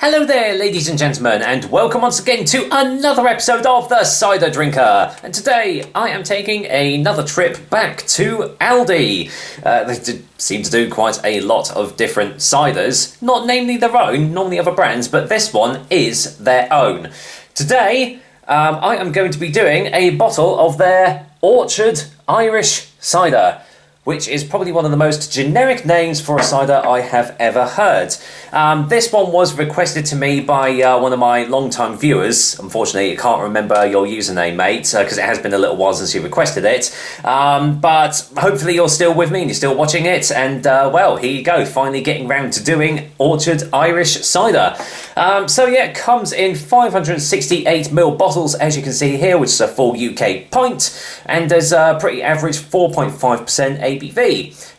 Hello there, ladies and gentlemen, and welcome once again to another episode of The Cider Drinker. And today I am taking another trip back to Aldi. They seem to do quite a lot of different ciders, not namely their own, normally other brands, but this one is their own. Today I am going to be doing a bottle of their Orchard Irish cider, which is probably one of the most generic names for a cider I have ever heard. This one was requested to me by one of my long-time viewers. Unfortunately, I can't remember your username, mate, because it has been a little while since you requested it. But hopefully you're still with me and you're still watching it. And, well, here you go, finally getting round to doing Orchard Irish cider. So, yeah, it comes in 568ml bottles, as you can see here, which is a full UK pint. And there's a pretty average 4.5% ABV.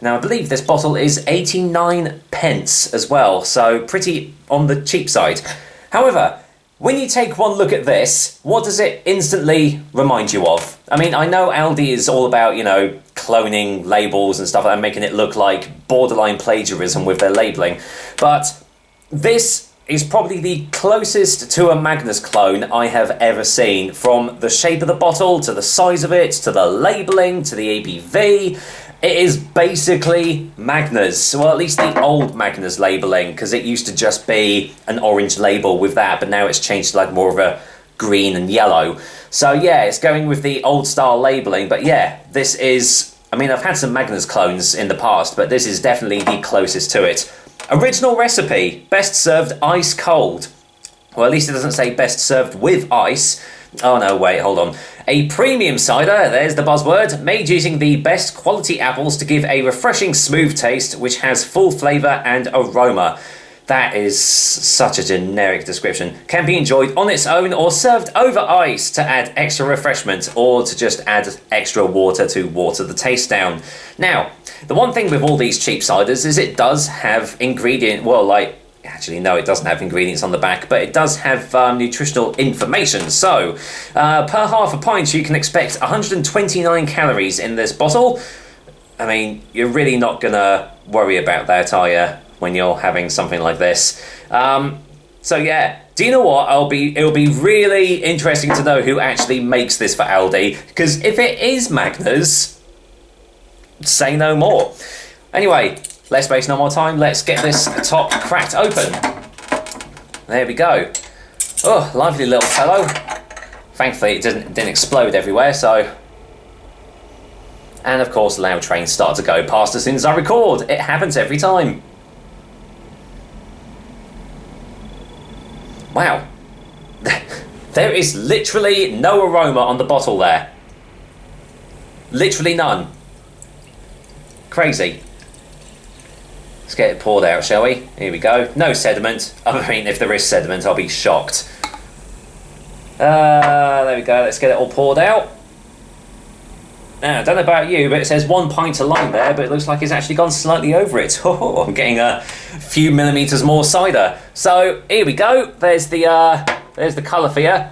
Now, I believe this bottle is 89 pence as well, so pretty on the cheap side. However, when you take one look at this, what does it instantly remind you of? I mean, I know Aldi is all about, you know, cloning labels and stuff like that, making it look like borderline plagiarism with their labelling, but this is probably the closest to a Magnus clone I have ever seen, from the shape of the bottle, to the size of it, to the labelling, to the ABV. It is basically Magnus, well, at least the old Magnus labelling, because it used to just be an orange label with that, but now it's changed to like more of a green and yellow. So yeah, it's going with the old style labelling, but yeah, this is, I mean, I've had some Magnus clones in the past, but this is definitely the closest to it. Original recipe, best served ice cold. Well, at least it doesn't say best served with ice. Oh no, wait, hold on. A premium cider, there's the buzzword, made using the best quality apples to give a refreshing smooth taste which has full flavour and aroma. That is such a generic description. Can be enjoyed on its own or served over ice to add extra refreshment, or to just add extra water to water the taste down. Now, the one thing with all these cheap ciders is it does have actually, no, it doesn't have ingredients on the back, but it does have nutritional information. So, per half a pint, you can expect 129 calories in this bottle. I mean, you're really not going to worry about that, are you, when you're having something like this? So, yeah, do you know what? It'll be really interesting to know who actually makes this for Aldi, because if it is Magnus, say no more. Anyway, let's waste no more time. Let's get this top cracked open. There we go. Oh, lively little fellow. Thankfully, it didn't explode everywhere, so... And, of course, loud trains start to go past as soon as I record. It happens every time. Wow. There is literally no aroma on the bottle there. Literally none. Crazy. Let's get it poured out, shall we? Here we go. No sediment. I mean, if there is sediment, I'll be shocked. There we go. Let's get it all poured out. Now, I don't know about you, but it says 1 pint a line there, but it looks like it's actually gone slightly over it. Oh, I'm getting a few millimetres more cider. So, here we go. There's the colour for you.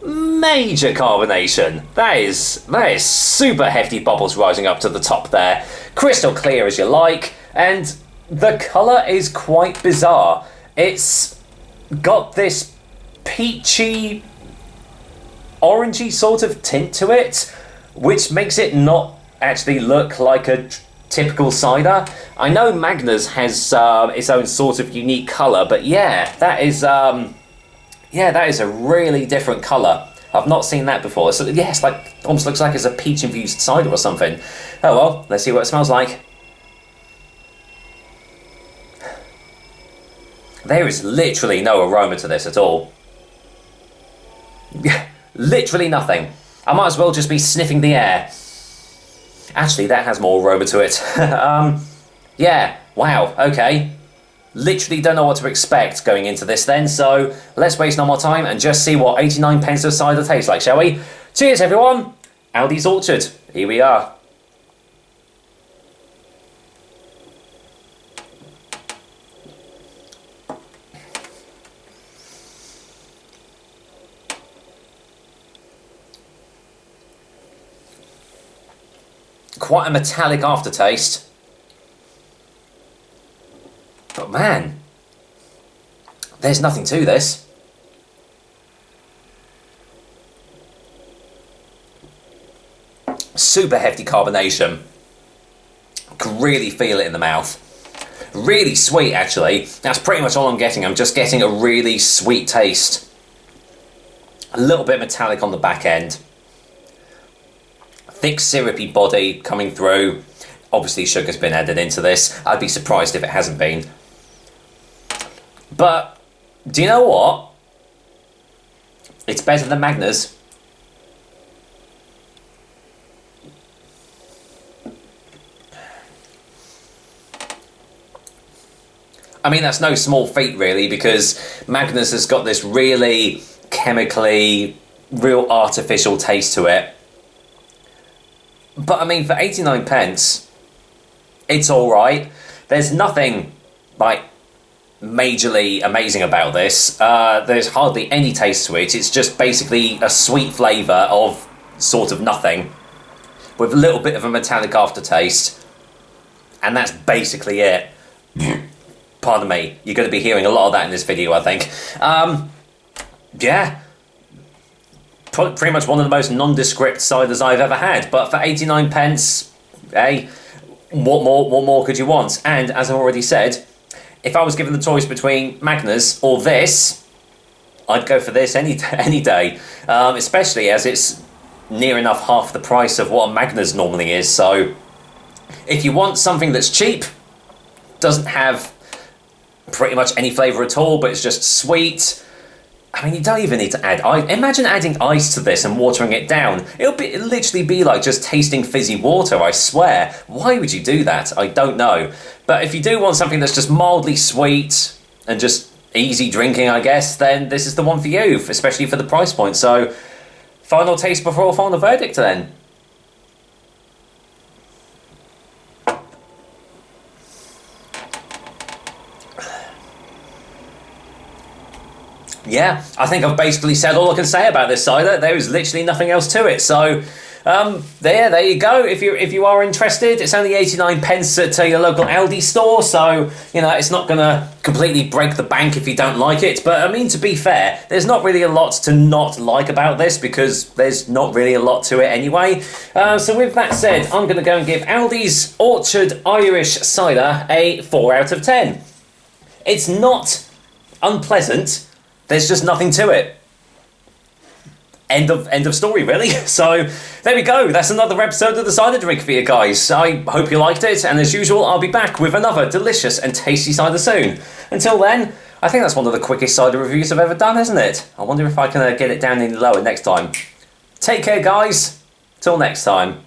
Major carbonation. That is super hefty bubbles rising up to the top there. Crystal clear as you like, and the colour is quite bizarre. It's got this peachy, orangey sort of tint to it, which makes it not actually look like a typical cider. I know Magnus has its own sort of unique colour, but yeah, that is a really different colour. I've not seen that before. So yeah, it's like, almost looks like it's a peach infused cider or something. Oh well, let's see what it smells like. There is literally no aroma to this at all. Literally nothing. I might as well just be sniffing the air. Actually, that has more aroma to it. Yeah, wow, okay. Literally don't know what to expect going into this then, so let's waste no more time and just see what 89 pence of cider tastes like, shall we? Cheers, everyone! Aldi's Orchard, here we are. Quite a metallic aftertaste. But man, There's nothing to this. Super hefty carbonation. Can really feel it in the mouth. Really sweet, actually. That's pretty much all I'm getting. I'm just getting a really sweet taste. A little bit metallic on the back end. Thick syrupy body coming through. Obviously sugar's been added into this. I'd be surprised if it hasn't been. But do you know what? It's better than Magners. I mean, that's no small feat really, because Magners has got this really chemically, real artificial taste to it. But I mean, for 89 pence, it's alright. There's nothing like majorly amazing about this. There's hardly any taste to it. It's just basically a sweet flavour of sort of nothing, with a little bit of a metallic aftertaste. And that's basically it. Pardon me, you're going to be hearing a lot of that in this video, I think. Yeah. Pretty much one of the most nondescript ciders I've ever had. But for 89 pence, hey, what more could you want? And as I've already said, if I was given the choice between Magners or this, I'd go for this any day. Especially as it's near enough half the price of what a Magners normally is. So if you want something that's cheap, doesn't have pretty much any flavour at all, but it's just sweet. I mean, you don't even need to add ice. Imagine adding ice to this and watering it down. It'll literally be like just tasting fizzy water, I swear. Why would you do that? I don't know. But if you do want something that's just mildly sweet and just easy drinking, I guess, then this is the one for you, especially for the price point. So, final taste before final verdict then. Yeah, I think I've basically said all I can say about this cider. There is literally nothing else to it. So, there you go. If you are interested, it's only 89 pence at your local Aldi store. So, you know, it's not going to completely break the bank if you don't like it. But, I mean, to be fair, there's not really a lot to not like about this, because there's not really a lot to it anyway. So with that said, I'm going to go and give Aldi's Orchard Irish Cider a 4 out of 10. It's not unpleasant. There's just nothing to it. End of story, really. So, there we go. That's another episode of the Cider Drink for you guys. I hope you liked it, and as usual, I'll be back with another delicious and tasty cider soon. Until then, I think that's one of the quickest cider reviews I've ever done, isn't it? I wonder if I can get it down any lower next time. Take care, guys. Till next time.